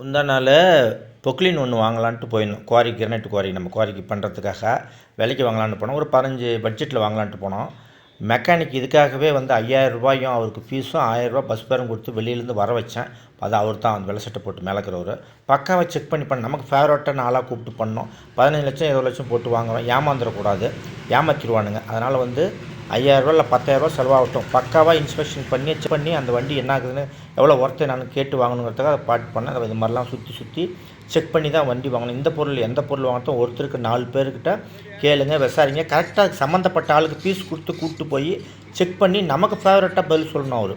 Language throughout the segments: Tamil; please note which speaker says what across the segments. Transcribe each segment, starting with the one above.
Speaker 1: முந்தா நாள் பொக்லின் ஒன்று வாங்கலான்ட்டு போயிருந்தோம். குவாரி கிரானைட் குவாரி நம்ம குவாரிக்கு பண்ணுறதுக்காக விலைக்கு வாங்கலான்ட்டு போனோம். ஒரு 15 பட்ஜெட்டில் வாங்கலான்ட்டு போனோம். மெக்கானிக் இதுக்காகவே வந்து 5000 ரூபாயும் அவருக்கு ஃபீஸும் 1000 ரூபா பஸ் பேரும் கொடுத்து வெளியிலேருந்து வர வச்சேன். அது அவர் தான் அந்த வெள்ளை சட்டை போட்டு மேலே இருக்கிறவர். பக்காவாக செக் பண்ண நமக்கு ஃபேவரட்டாக நாளாக கூப்பிட்டு பண்ணோம். 15 லட்சம் 20 லட்சம் போட்டு வாங்குறோம். ஏமாந்துடக்கூடாது, ஏமாற்றிடுவானுங்க. அதனால் வந்து 5000 ரூபா இல்லை 10,000 ரூபா செலவாகட்டும். பக்காவாக இன்ஸ்பெக்ஷன் பண்ணி செக் பண்ணி அந்த வண்டி என்ன ஆகுதுன்னு எவ்வளோ ஒர்த்து நான் கேட்டு வாங்கணுங்கிறதுக்காக அதை பாட்டு பண்ணேன். அதை இது மாதிரிலாம் சுற்றி செக் பண்ணி தான் வண்டி வாங்கணும். இந்த பொருள் எந்த பொருள் வாங்கட்டும் ஒருத்தருக்கு 4 பேர்கிட்ட கேளுங்க, விசாரிங்க. கரெக்டாக சம்மந்தப்பட்ட ஆளுக்கு ஃபீஸ் கொடுத்து கூப்பிட்டு போய் செக் பண்ணி நமக்கு ஃபேவரட்டாக பதில் சொல்லணும் அவர்.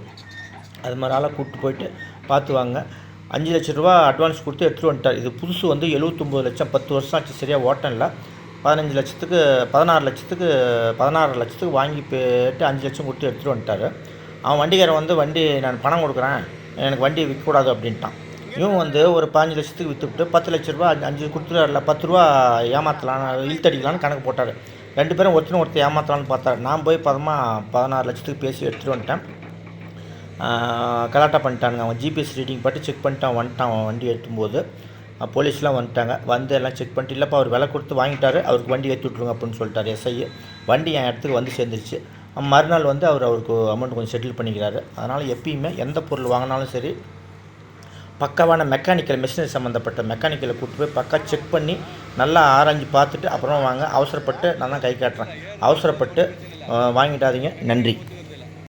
Speaker 1: அது மாதிரி ஆளாக கூப்பிட்டு போயிட்டு பார்த்து வாங்க. 5 லட்ச ரூபா அட்வான்ஸ் கொடுத்து எடுத்துகிட்டு வந்துட்டார். இது புதுசு வந்து 79 லட்சம், 10 வருஷம் ஆச்சு, சரியாக ஓட்டம் இல்லை. 15 லட்சத்துக்கு 16 லட்சத்துக்கு வாங்கி போய்ட்டு 5 லட்சம் கொடுத்து எடுத்துகிட்டு வந்துட்டார். அவன் வண்டிக்காரன் வந்து வண்டி நான் பணம் கொடுக்குறேன், எனக்கு வண்டி விற்கக்கூடாது அப்படின்ட்டான். இவன் வந்து ஒரு 15 லட்சத்துக்கு விற்றுவிட்டு 10 லட்ச ரூபா 5 கொடுத்துட்டார்ல, 10 ரூபா ஏமாற்றலாம் இழுத்தடிக்கலான்னு கணக்கு போட்டார். 2 பேரும் ஒருத்தர் ஏமாற்றலான்னு பார்த்தார். நான் போய் 16 லட்சத்துக்கு பேசி எடுத்துகிட்டு வந்துட்டேன். கலாட்டா பண்ணிட்டானுங்க. அவன் ஜிபிஎஸ் ரீடிங் பட்டு செக் பண்ணிட்டான், வந்துட்டான். அவன் வண்டி எடுக்கும்போது போலீஸ்லாம் வந்துட்டாங்க. வந்து எல்லாம் செக் பண்ணிட்டு, இல்லைப்பா அவர் விலை கொடுத்து வாங்கிட்டார், அவருக்கு வண்டி ஏற்றி விட்ருங்க அப்படின்னு சொல்லிட்டார் எஸ்ஐ. வண்டி என் இடத்துக்கு வந்து சேர்ந்துருச்சு. மறுநாள் வந்து அவருக்கு அமௌண்ட் கொஞ்சம் செட்டில் பண்ணிக்கிறாரு. அதனால் எப்பயுமே எந்த பொருள் வாங்கினாலும் சரி, பக்காவான மெக்கானிக்கல் மிஷினரி சம்மந்தப்பட்ட மெக்கானிக்கலை கூப்பிட்டு போய் பக்கா செக் பண்ணி நல்லா ஆராய்ஞ்சு பார்த்துட்டு அப்புறம் வாங்க. அவசரப்பட்டு நான் தான் கை காட்டுறேன், அவசரப்பட்டு வாங்கிட்டாதீங்க. நன்றி.